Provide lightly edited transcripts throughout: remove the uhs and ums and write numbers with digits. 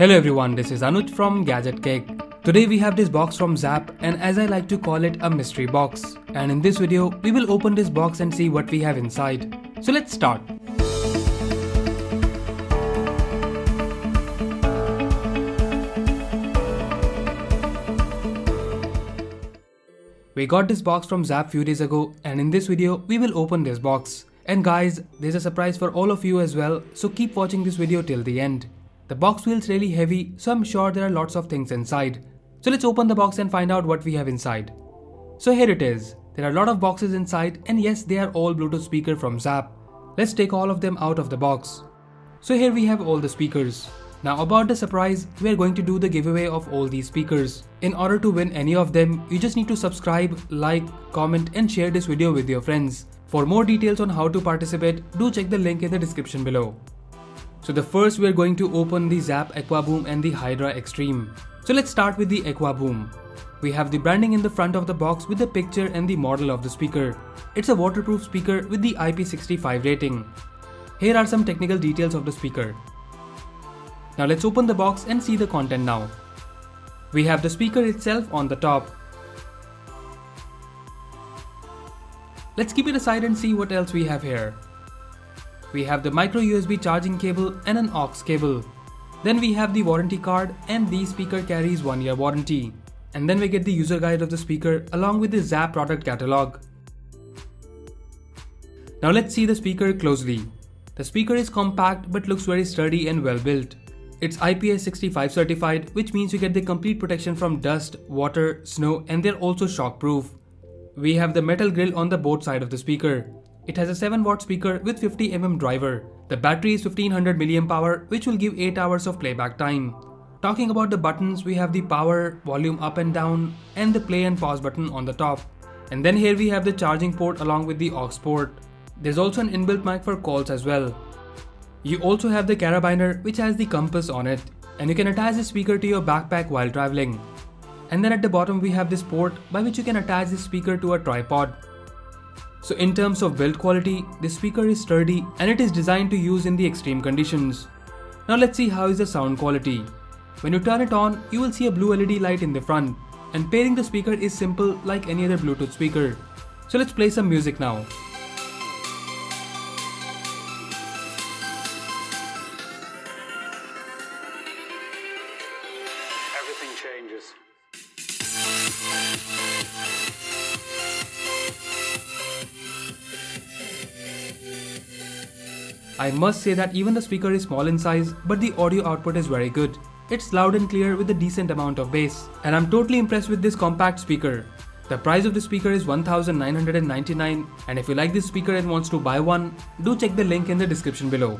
Hello everyone, this is Anuj from Gadget Cake. Today we have this box from Zapp, and as I like to call it, a mystery box. And in this video, we will open this box and see what we have inside. So let's start. We got this box from Zapp few days ago, and in this video, we will open this box. And guys, there's a surprise for all of you as well, so keep watching this video till the end. The box feels really heavy, so I'm sure there are lots of things inside. So let's open the box and find out what we have inside. So here it is. There are a lot of boxes inside, and yes, they are all Bluetooth speaker from Zapp. Let's take all of them out of the box. So here we have all the speakers. Now about the surprise, we are going to do the giveaway of all these speakers. In order to win any of them, you just need to subscribe, like, comment and share this video with your friends. For more details on how to participate, do check the link in the description below. So the first we are going to open the Zapp Aquaboom and the Hydra Extreme. So let's start with the Aquaboom. We have the branding in the front of the box with the picture and the model of the speaker. It's a waterproof speaker with the IP65 rating. Here are some technical details of the speaker. Now let's open the box and see the content now. We have the speaker itself on the top. Let's keep it aside and see what else we have here. We have the micro USB charging cable and an aux cable. Then we have the warranty card, and the speaker carries 1 year warranty. And then we get the user guide of the speaker along with the Zapp product catalog. Now let's see the speaker closely. The speaker is compact but looks very sturdy and well built. It's IP65 certified, which means you get the complete protection from dust, water, snow, and they're also shock proof. We have the metal grill on the both sides of the speaker. It has a 7-watt speaker with 50mm driver. The battery is 1500 mAh, which will give 8 hours of playback time. Talking about the buttons, we have the power, volume up and down, and the play and pause button on the top. And then here we have the charging port along with the aux port. There's also an inbuilt mic for calls as well. You also have the carabiner, which has the compass on it, and you can attach the speaker to your backpack while traveling. And then at the bottom we have this port by which you can attach the speaker to a tripod. So in terms of build quality, this speaker is sturdy and it is designed to use in the extreme conditions. Now let's see how is the sound quality. When you turn it on, you will see a blue LED light in the front, and pairing the speaker is simple like any other Bluetooth speaker. So let's play some music now. Everything changes. I must say that even the speaker is small in size, but the audio output is very good. It's loud and clear with a decent amount of bass, and I'm totally impressed with this compact speaker. The price of the speaker is 1999, and if you like this speaker and wants to buy one, do check the link in the description below.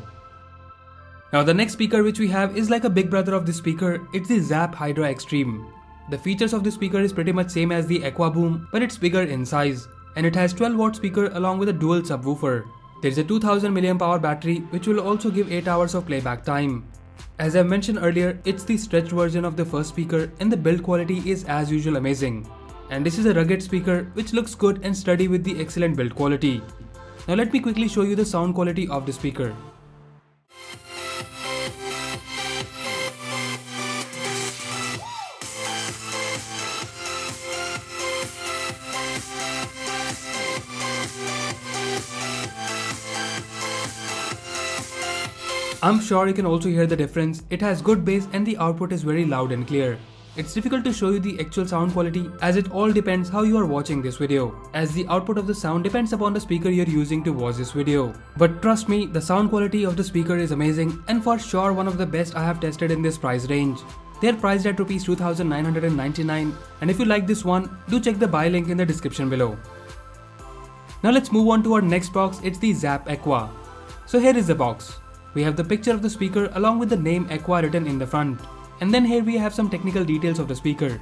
Now the next speaker which we have is like a big brother of the speaker. It's the Zapp Hydra Extreme. The features of the speaker is pretty much same as the Aquaboom, but it's bigger in size, and it has 12-watt speaker along with a dual subwoofer. There is a 2000 mAh battery which will also give 8 hours of playback time. As I mentioned earlier, it's the stretched version of the first speaker, and the build quality is as usual amazing. And this is a rugged speaker which looks good and sturdy with the excellent build quality. Now let me quickly show you the sound quality of the speaker. I'm sure you can also hear the difference. It has good bass and the output is very loud and clear. It's difficult to show you the actual sound quality as it all depends how you are watching this video, as the output of the sound depends upon the speaker you're using to watch this video. But trust me, the sound quality of the speaker is amazing and for sure one of the best I have tested in this price range. They are priced at Rs 2999, and if you like this one, do check the buy link in the description below. Now let's move on to our next box. It's the Zapp Aqua. So here is the box. We have the picture of the speaker along with the name Aqua written in the front. And then here we have some technical details of the speaker.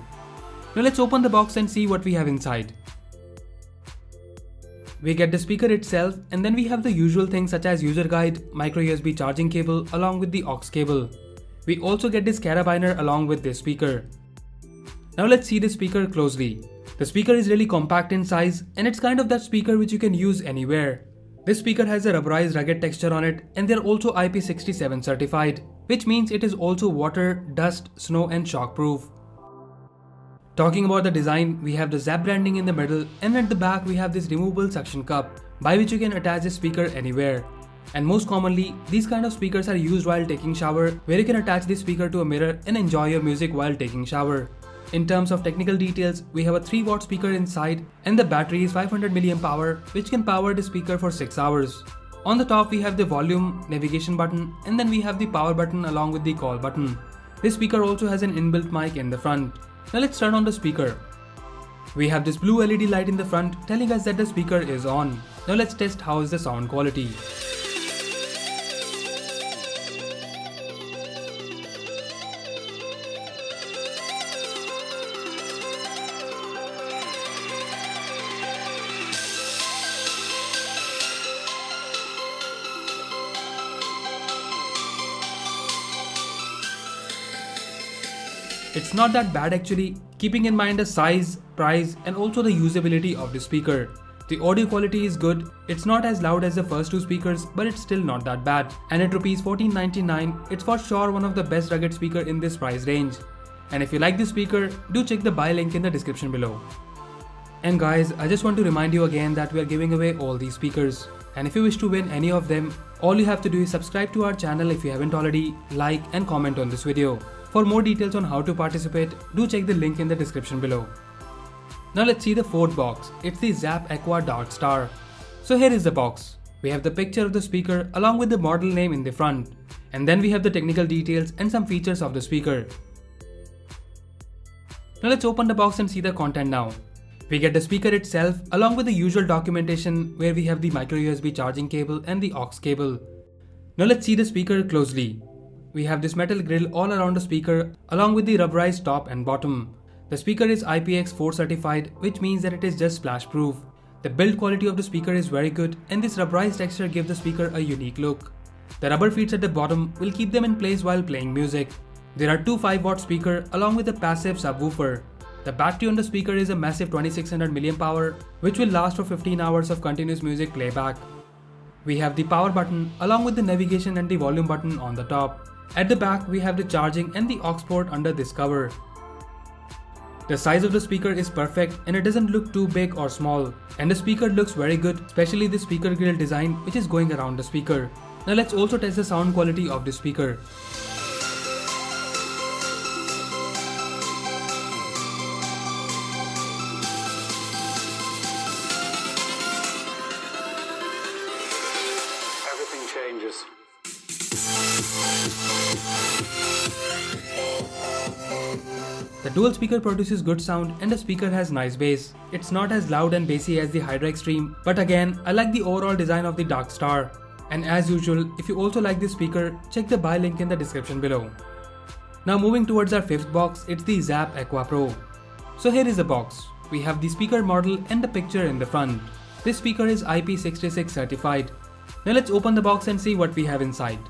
Now let's open the box and see what we have inside. We get the speaker itself, and then we have the usual things such as user guide, micro USB charging cable along with the aux cable. We also get this carabiner along with this speaker. Now let's see the speaker closely. The speaker is really compact in size, and it's kind of that speaker which you can use anywhere. This speaker has a rubberized rugged texture on it, and they're also IP67 certified, which means it is also water, dust, snow and shock proof. Talking about the design, we have the Zap branding in the middle, and at the back we have this removable suction cup by which you can attach the speaker anywhere. And most commonly, these kind of speakers are used while taking shower, where you can attach the speaker to a mirror and enjoy your music while taking shower. In terms of technical details, we have a 3-watt speaker inside and the battery is 500 mAh, which can power the speaker for 6 hours. On the top we have the volume, navigation button, and then we have the power button along with the call button. This speaker also has an inbuilt mic in the front. Now let's turn on the speaker. We have this blue LED light in the front telling us that the speaker is on. Now let's test how is the sound quality. It's not that bad actually, keeping in mind the size, price and also the usability of the speaker. The audio quality is good, it's not as loud as the first two speakers, but it's still not that bad. And at Rs $14.99, it's for sure one of the best rugged speaker in this price range. And if you like this speaker, do check the buy link in the description below. And guys, I just want to remind you again that we are giving away all these speakers. And if you wish to win any of them, all you have to do is subscribe to our channel if you haven't already, like and comment on this video. For more details on how to participate, do check the link in the description below. Now let's see the fourth box. It's the Zap Aqua Dark Star. So here is the box. We have the picture of the speaker along with the model name in the front. And then we have the technical details and some features of the speaker. Now let's open the box and see the content now. We get the speaker itself along with the usual documentation where we have the micro USB charging cable and the aux cable. Now let's see the speaker closely. We have this metal grill all around the speaker along with the rubberized top and bottom. The speaker is IPX4 certified, which means that it is just splash proof. The build quality of the speaker is very good and this rubberized texture gives the speaker a unique look. The rubber feet at the bottom will keep them in place while playing music. There are two 5-watt speakers along with a passive subwoofer. The battery on the speaker is a massive 2600 mAh, which will last for 15 hours of continuous music playback. We have the power button along with the navigation and the volume button on the top. At the back, we have the charging and the aux port under this cover. The size of the speaker is perfect and it doesn't look too big or small. And the speaker looks very good, especially the speaker grill design which is going around the speaker. Now let's also test the sound quality of the speaker. Everything changes. The dual speaker produces good sound and the speaker has nice bass. It's not as loud and bassy as the Hydra Extreme, but again, I like the overall design of the Dark Star. And as usual, if you also like this speaker, check the buy link in the description below. Now moving towards our fifth box, it's the Zap Aqua Pro. So here is the box. We have the speaker model and the picture in the front. This speaker is IP66 certified. Now let's open the box and see what we have inside.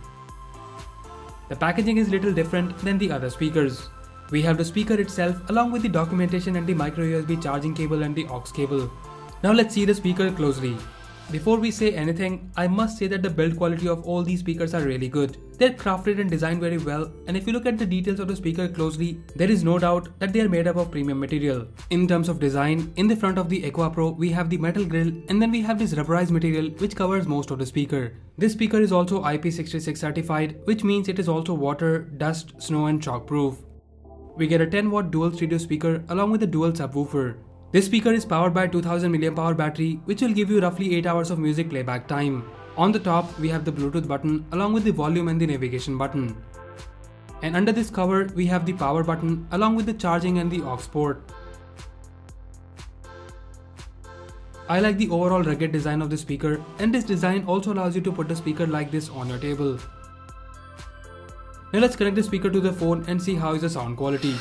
The packaging is little different than the other speakers. We have the speaker itself along with the documentation and the micro USB charging cable and the aux cable. Now let's see the speaker closely. Before we say anything, I must say that the build quality of all these speakers are really good. They're crafted and designed very well, and if you look at the details of the speaker closely, there is no doubt that they are made up of premium material. In terms of design, in the front of the Aqua Pro, we have the metal grill and then we have this rubberized material which covers most of the speaker. This speaker is also IP66 certified, which means it is also water, dust, snow and shock proof. We get a 10-watt dual stereo speaker along with a dual subwoofer. This speaker is powered by a 2000 mAh battery, which will give you roughly 8 hours of music playback time. On the top, we have the Bluetooth button along with the volume and the navigation button. And under this cover, we have the power button along with the charging and the aux port. I like the overall rugged design of the speaker, and this design also allows you to put a speaker like this on your table. Now let's connect the speaker to the phone and see how is the sound quality.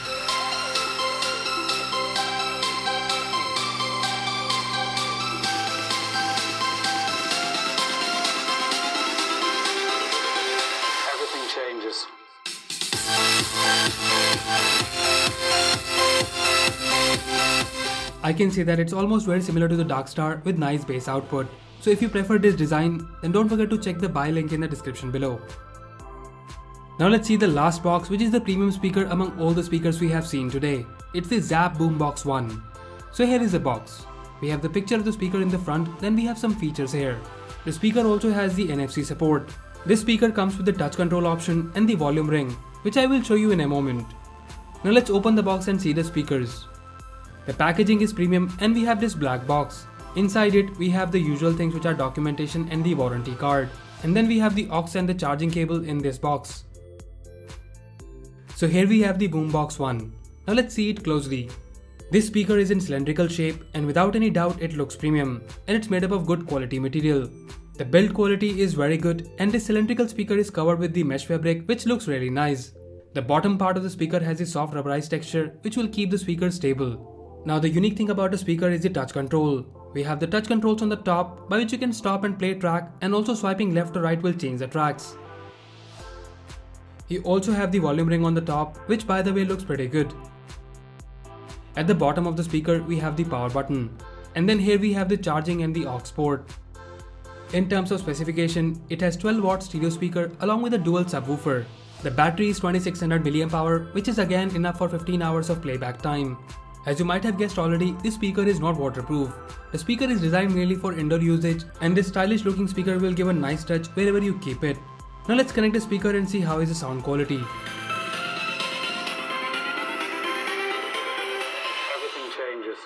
Everything changes. I can say that it's almost very similar to the Dark Star with nice bass output. So if you prefer this design, then don't forget to check the buy link in the description below. Now let's see the last box, which is the premium speaker among all the speakers we have seen today. It's the Zapp Boombox 1. So here is the box. We have the picture of the speaker in the front, then we have some features here. The speaker also has the NFC support. This speaker comes with the touch control option and the volume ring, which I will show you in a moment. Now let's open the box and see the speakers. The packaging is premium and we have this black box. Inside it, we have the usual things, which are documentation and the warranty card. And then we have the aux and the charging cable in this box. So here we have the Boombox 1. Now let's see it closely. This speaker is in cylindrical shape and without any doubt it looks premium, and it's made up of good quality material. The build quality is very good and this cylindrical speaker is covered with the mesh fabric, which looks really nice. The bottom part of the speaker has a soft rubberized texture, which will keep the speaker stable. Now the unique thing about the speaker is the touch control. We have the touch controls on the top, by which you can stop and play track, and also swiping left or right will change the tracks. You also have the volume ring on the top, which by the way looks pretty good. At the bottom of the speaker we have the power button, and then here we have the charging and the aux port. In terms of specification, it has 12 watt stereo speaker along with a dual subwoofer. The battery is 2600 mAh, which is again enough for 15 hours of playback time. As you might have guessed already, this speaker is not waterproof. The speaker is designed mainly for indoor usage, and this stylish looking speaker will give a nice touch wherever you keep it. Now let's connect the speaker and see how is the sound quality. Everything changes.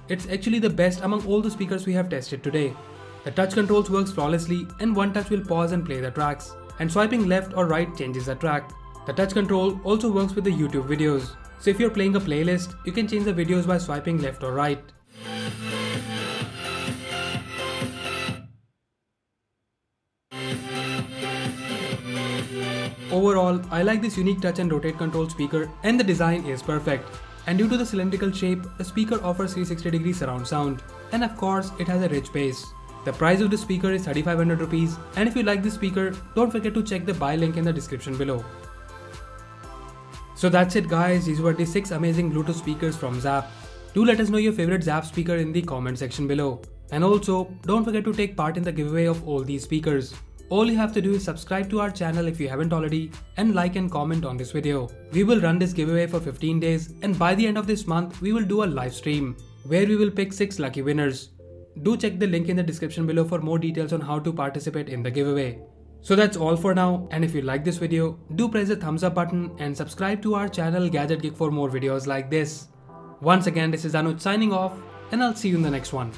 It's actually the best among all the speakers we have tested today. The touch controls works flawlessly, and one touch will pause and play the tracks, and swiping left or right changes the track. The touch control also works with the YouTube videos. So if you're playing a playlist, you can change the videos by swiping left or right. Overall, I like this unique touch and rotate control speaker, and the design is perfect. And due to the cylindrical shape, the speaker offers 360-degree surround sound, and of course it has a rich bass. The price of the speaker is 3500 rupees, and if you like this speaker, don't forget to check the buy link in the description below. So that's it guys, these were the 6 amazing Bluetooth speakers from Zapp. Do let us know your favorite Zapp speaker in the comment section below. And also, don't forget to take part in the giveaway of all these speakers. All you have to do is subscribe to our channel if you haven't already, and like and comment on this video. We will run this giveaway for 15 days, and by the end of this month, we will do a live stream where we will pick 6 lucky winners. Do check the link in the description below for more details on how to participate in the giveaway. So that's all for now, and if you like this video, do press the thumbs up button and subscribe to our channel Gadget Geek for more videos like this. Once again, this is Anuj signing off, and I'll see you in the next one.